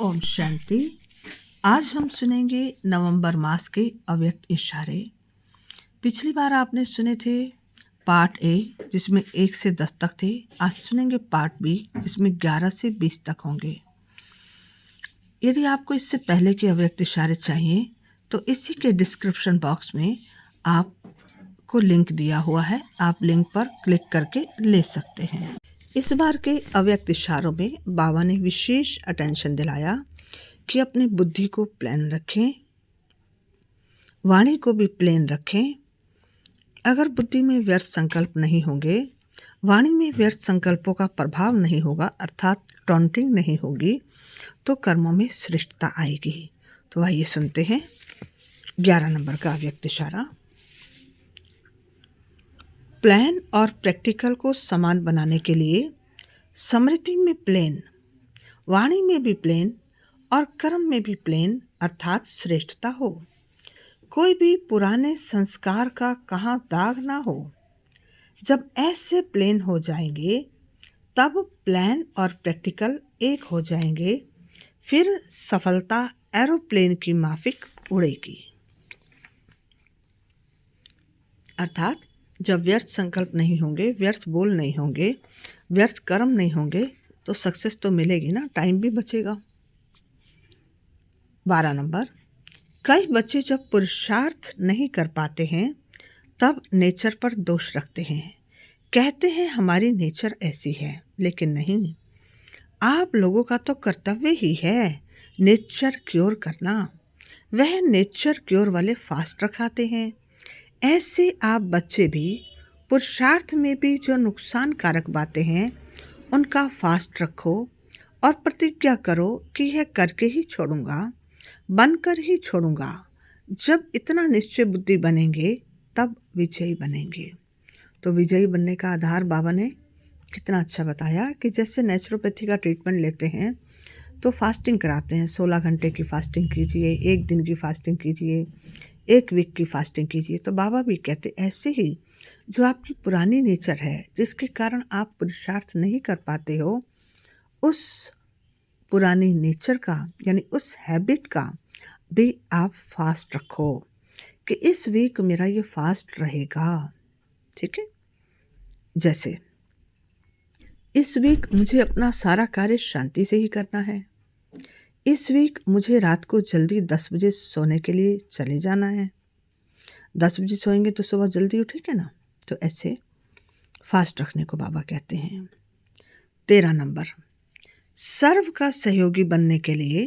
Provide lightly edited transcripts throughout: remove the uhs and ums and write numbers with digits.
ओम शांति। आज हम सुनेंगे नवंबर मास के अव्यक्त इशारे। पिछली बार आपने सुने थे पार्ट ए जिसमें 1 से 10 तक थे। आज सुनेंगे पार्ट बी जिसमें 11 से 20 तक होंगे। यदि आपको इससे पहले के अव्यक्त इशारे चाहिए तो इसी के डिस्क्रिप्शन बॉक्स में आपको लिंक दिया हुआ है, आप लिंक पर क्लिक करके ले सकते हैं। इस बार के अव्यक्त इशारों में बाबा ने विशेष अटेंशन दिलाया कि अपनी बुद्धि को प्लेन रखें, वाणी को भी प्लेन रखें। अगर बुद्धि में व्यर्थ संकल्प नहीं होंगे, वाणी में व्यर्थ संकल्पों का प्रभाव नहीं होगा, अर्थात टॉन्टिंग नहीं होगी, तो कर्मों में श्रेष्ठता आएगी। तो आइए सुनते हैं 11 नंबर का अव्यक्त इशारा। प्लान और प्रैक्टिकल को समान बनाने के लिए स्मृति में प्लेन, वाणी में भी प्लेन और कर्म में भी प्लेन अर्थात श्रेष्ठता हो। कोई भी पुराने संस्कार का कहाँ दाग ना हो। जब ऐसे प्लेन हो जाएंगे तब प्लान और प्रैक्टिकल एक हो जाएंगे, फिर सफलता एरोप्लेन की माफिक उड़ेगी। अर्थात जब व्यर्थ संकल्प नहीं होंगे, व्यर्थ बोल नहीं होंगे, व्यर्थ कर्म नहीं होंगे तो सक्सेस तो मिलेगी ना, टाइम भी बचेगा। 12 नंबर। कई बच्चे जब पुरुषार्थ नहीं कर पाते हैं तब नेचर पर दोष रखते हैं, कहते हैं हमारी नेचर ऐसी है, लेकिन नहीं, आप लोगों का तो कर्तव्य ही है नेचर क्योर करना। वह नेचर क्योर वाले फास्ट रखाते हैं। ऐसे आप बच्चे भी पुरुषार्थ में भी जो नुकसानकारक बातें हैं उनका फास्ट रखो और प्रतिज्ञा करो कि यह करके ही छोड़ूंगा, बनकर ही छोड़ूंगा। जब इतना निश्चय बुद्धि बनेंगे तब विजयी बनेंगे। तो विजयी बनने का आधार बाबा ने कितना अच्छा बताया कि जैसे नेचुरोपैथी का ट्रीटमेंट लेते हैं तो फास्टिंग कराते हैं, 16 घंटे की फास्टिंग कीजिए, 1 दिन की फास्टिंग कीजिए, 1 वीक की फास्टिंग कीजिए। तो बाबा भी कहते ऐसे ही जो आपकी पुरानी नेचर है जिसके कारण आप पुरुषार्थ नहीं कर पाते हो, उस पुरानी नेचर का यानी उस हैबिट का भी आप फास्ट रखो कि इस वीक मेरा ये फास्ट रहेगा। ठीक है, जैसे इस वीक मुझे अपना सारा कार्य शांति से ही करना है, इस वीक मुझे रात को जल्दी 10 बजे सोने के लिए चले जाना है। 10 बजे सोएंगे तो सुबह जल्दी उठेंगे ना, तो ऐसे फास्ट रखने को बाबा कहते हैं। 13 नंबर। सर्व का सहयोगी बनने के लिए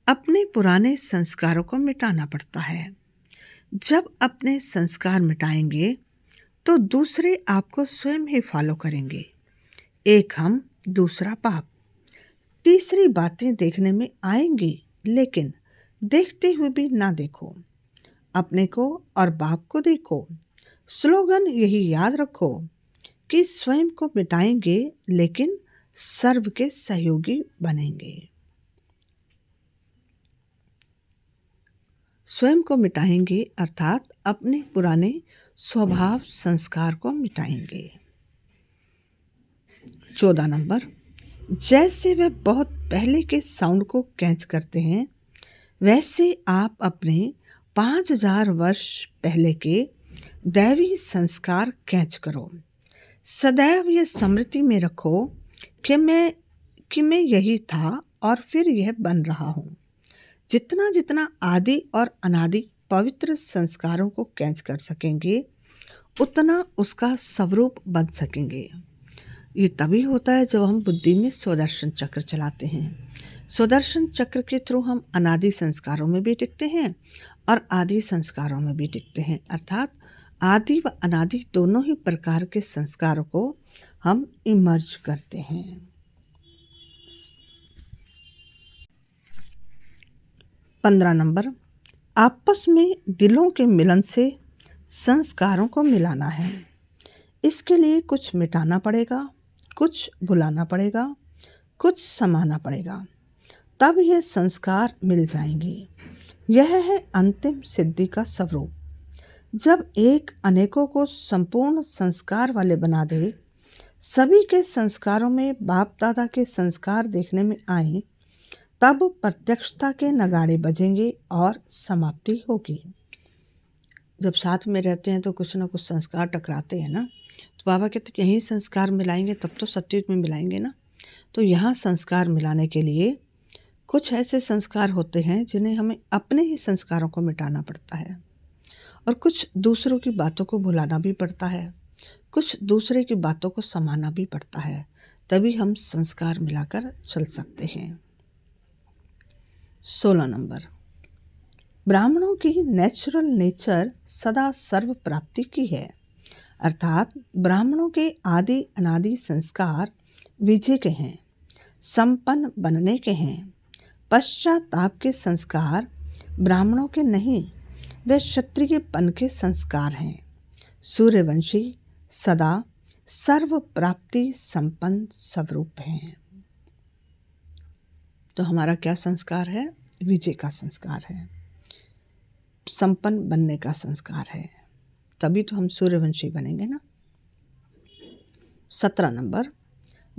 अपने पुराने संस्कारों को मिटाना पड़ता है। जब अपने संस्कार मिटाएंगे तो दूसरे आपको स्वयं ही फॉलो करेंगे। एक हम, दूसरा पाप। तीसरी बातें देखने में आएंगी, लेकिन देखते हुए भी ना देखो, अपने को और बाप को देखो। स्लोगन यही याद रखो कि स्वयं को मिटाएंगे लेकिन सर्व के सहयोगी बनेंगे। स्वयं को मिटाएंगे अर्थात अपने पुराने स्वभाव संस्कार को मिटाएंगे। 14 नंबर। जैसे वे बहुत पहले के साउंड को कैच करते हैं, वैसे आप अपने 5000 वर्ष पहले के दैवी संस्कार कैच करो। सदैव यह स्मृति में रखो कि मैं यही था और फिर यह बन रहा हूँ। जितना जितना आदि और अनादि पवित्र संस्कारों को कैच कर सकेंगे उतना उसका स्वरूप बन सकेंगे। ये तभी होता है जब हम बुद्धि में स्वदर्शन चक्र चलाते हैं। स्वदर्शन चक्र के थ्रू हम अनादि संस्कारों में भी टिकते हैं और आदि संस्कारों में भी टिकते हैं, अर्थात आदि व अनादि दोनों ही प्रकार के संस्कारों को हम इमर्ज करते हैं। 15 नंबर। आपस में दिलों के मिलन से संस्कारों को मिलाना है। इसके लिए कुछ मिटाना पड़ेगा, कुछ भुलाना पड़ेगा, कुछ समाना पड़ेगा, तब ये संस्कार मिल जाएंगे। यह है अंतिम सिद्धि का स्वरूप। जब एक अनेकों को संपूर्ण संस्कार वाले बना दे, सभी के संस्कारों में बाप दादा के संस्कार देखने में आए, तब प्रत्यक्षता के नगाड़े बजेंगे और समाप्ति होगी। जब साथ में रहते हैं तो कुछ ना कुछ संस्कार टकराते हैं ना, तो बाबा कहते यही संस्कार मिलाएंगे तब तो सत्युग में मिलाएंगे ना। तो यहाँ संस्कार मिलाने के लिए कुछ ऐसे संस्कार होते हैं जिन्हें हमें अपने ही संस्कारों को मिटाना पड़ता है, और कुछ दूसरों की बातों को भुलाना भी पड़ता है, कुछ दूसरे की बातों को समाना भी पड़ता है, तभी हम संस्कार मिलाकर चल सकते हैं। 16 नंबर, ब्राह्मणों की नेचुरल नेचर सदा सर्व प्राप्ति की है, अर्थात ब्राह्मणों के आदि अनादि संस्कार विजय के हैं, संपन्न बनने के हैं। पश्चाताप के संस्कार ब्राह्मणों के नहीं, वे क्षत्रियपन के संस्कार हैं। सूर्यवंशी सदा सर्व प्राप्ति संपन्न स्वरूप हैं। तो हमारा क्या संस्कार है? विजय का संस्कार है, संपन्न बनने का संस्कार है, तभी तो हम सूर्यवंशी बनेंगे ना। 17 नंबर,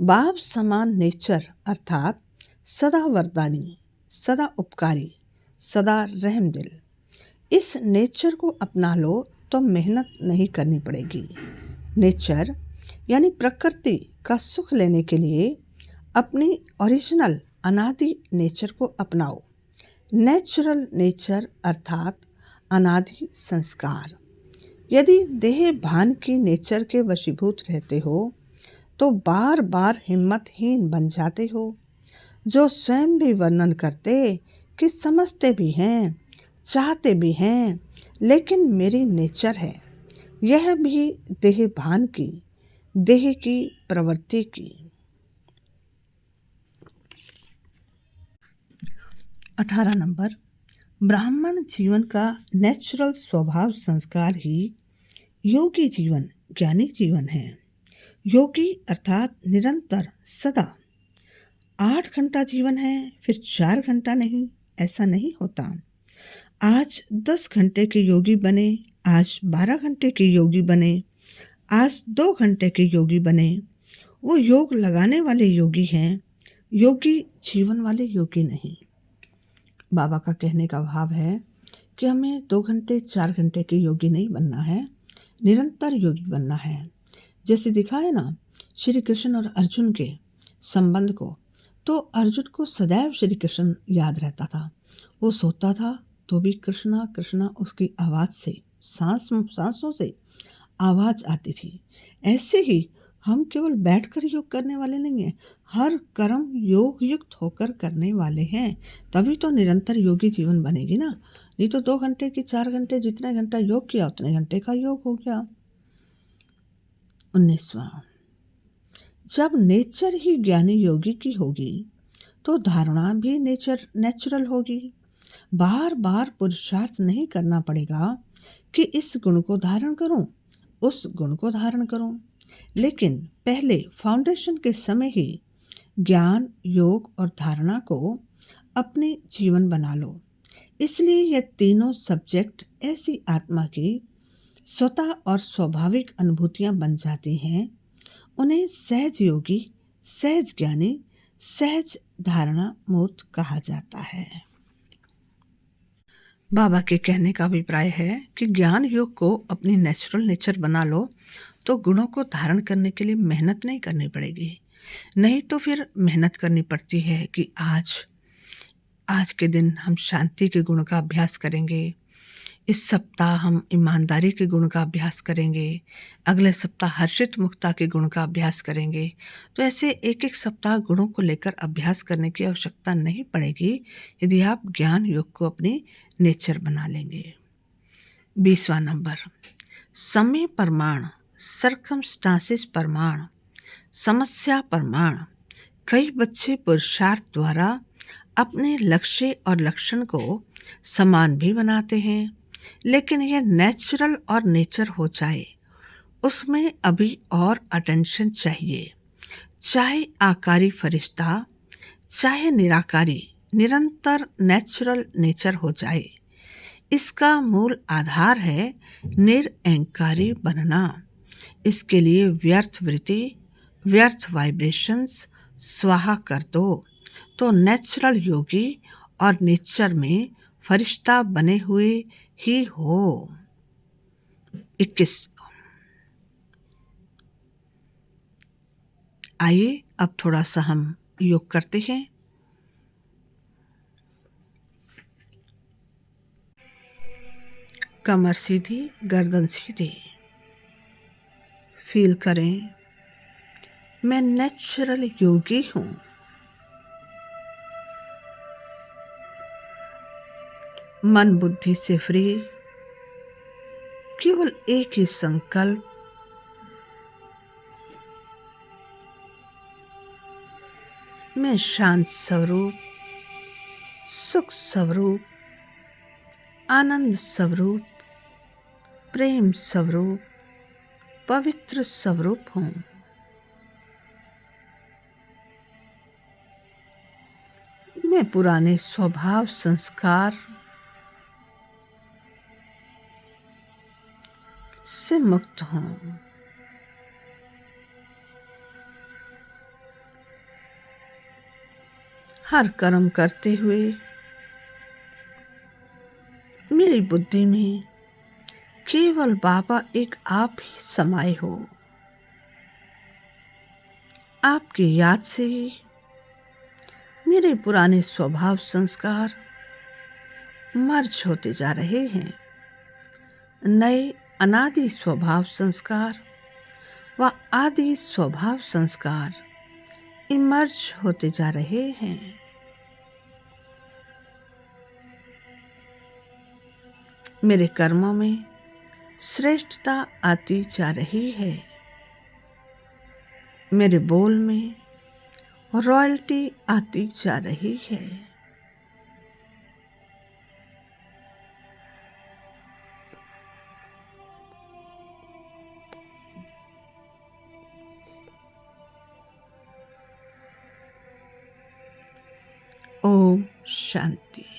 बाप समान नेचर अर्थात सदा वरदानी, सदा उपकारी, सदा रहमदिल। इस नेचर को अपना लो तो मेहनत नहीं करनी पड़ेगी। नेचर यानी प्रकृति का सुख लेने के लिए अपनी ओरिजिनल अनादि नेचर को अपनाओ। नेचुरल नेचर अर्थात अनादि संस्कार। यदि देह भान की नेचर के वशीभूत रहते हो तो बार बार हिम्मतहीन बन जाते हो, जो स्वयं भी वर्णन करते कि समझते भी हैं, चाहते भी हैं, लेकिन मेरी नेचर है यह भी देह भान की, देह की प्रवृत्ति की। 18 नंबर, ब्राह्मण जीवन का नेचुरल स्वभाव संस्कार ही योगी जीवन, ज्ञानी जीवन है। योगी अर्थात निरंतर सदा। 8 घंटा जीवन है फिर 4 घंटा नहीं, ऐसा नहीं होता। आज 10 घंटे के योगी बने, आज 12 घंटे के योगी बने, आज 2 घंटे के योगी बने, वो योग लगाने वाले योगी हैं, योगी जीवन वाले योगी नहीं। बाबा का कहने का भाव है कि हमें 2 घंटे 4 घंटे के योगी नहीं बनना है, निरंतर योगी बनना है। जैसे दिखा है ना श्री कृष्ण और अर्जुन के संबंध को, तो अर्जुन को सदैव श्री कृष्ण याद रहता था। वो सोता था तो भी कृष्णा कृष्णा उसकी आवाज़ से, सांसों से आवाज़ आती थी। ऐसे ही हम केवल बैठकर योग करने वाले नहीं हैं, हर कर्म योग युक्त होकर करने वाले हैं, तभी तो निरंतर योगी जीवन बनेगी ना। नहीं तो 2 घंटे की 4 घंटे जितने घंटा योग किया उतने घंटे का योग हो गया। 19वां, जब नेचर ही ज्ञानी योगी की होगी तो धारणा भी नेचुरल होगी। बार बार पुरुषार्थ नहीं करना पड़ेगा कि इस गुण को धारण करूं, उस गुण को धारण करूं, लेकिन पहले फाउंडेशन के समय ही ज्ञान, योग और धारणा को अपने जीवन बना लो। इसलिए ये तीनों सब्जेक्ट ऐसी आत्मा की स्वतः और स्वाभाविक अनुभूतियां बन जाती हैं, उन्हें सहज योगी, सहज ज्ञानी, सहज धारणा मूर्त कहा जाता है। बाबा के कहने का अभिप्राय है कि ज्ञान योग को अपनी नेचुरल नेचर बना लो तो गुणों को धारण करने के लिए मेहनत नहीं करनी पड़ेगी। नहीं तो फिर मेहनत करनी पड़ती है कि आज के दिन हम शांति के गुण का अभ्यास करेंगे, इस सप्ताह हम ईमानदारी के गुण का अभ्यास करेंगे, अगले सप्ताह हर्षित मुक्ता के गुण का अभ्यास करेंगे। तो ऐसे एक एक सप्ताह गुणों को लेकर अभ्यास करने की आवश्यकता नहीं पड़ेगी यदि आप ज्ञान योग को अपनी नेचर बना लेंगे। 20वां नंबर, समय प्रमाण, सर्कमस्टांसेस प्रमाण, समस्या प्रमाण। कई बच्चे पुरुषार्थ द्वारा अपने लक्ष्य और लक्षण को समान भी बनाते हैं, लेकिन यह नेचुरल और नेचर हो जाए उसमें अभी और अटेंशन चाहिए। चाहे आकारी फरिश्ता, चाहे निराकारी, निरंतर नेचुरल नेचर हो जाए। इसका मूल आधार है निरअहंकारी बनना। इसके लिए व्यर्थ वृत्ति, व्यर्थ वाइब्रेशंस स्वाहा कर दो तो नेचुरल योगी और नेचर में फरिश्ता बने हुए ही हो। 21। आइए अब थोड़ा सा हम योग करते हैं। कमर सीधी, गर्दन सीधी। फील करें, मैं नेचुरल योगी हूँ। मन बुद्धि से फ्री, केवल एक ही संकल्प, मैं शांत स्वरूप, सुख स्वरूप, आनंद स्वरूप, प्रेम स्वरूप, पवित्र स्वरूप हूँ। मैं पुराने स्वभाव संस्कार से मुक्त हूँ। हर कर्म करते हुए मेरी बुद्धि में केवल बाबा एक आप ही समाये हो। आपकी याद से ही मेरे पुराने स्वभाव संस्कार मर्ज होते जा रहे हैं। नए अनादि स्वभाव संस्कार व आदि स्वभाव संस्कार इमर्ज होते जा रहे हैं। मेरे कर्मों में श्रेष्ठता आती जा रही है। मेरे बोल में रॉयल्टी आती जा रही है। ओम शांति।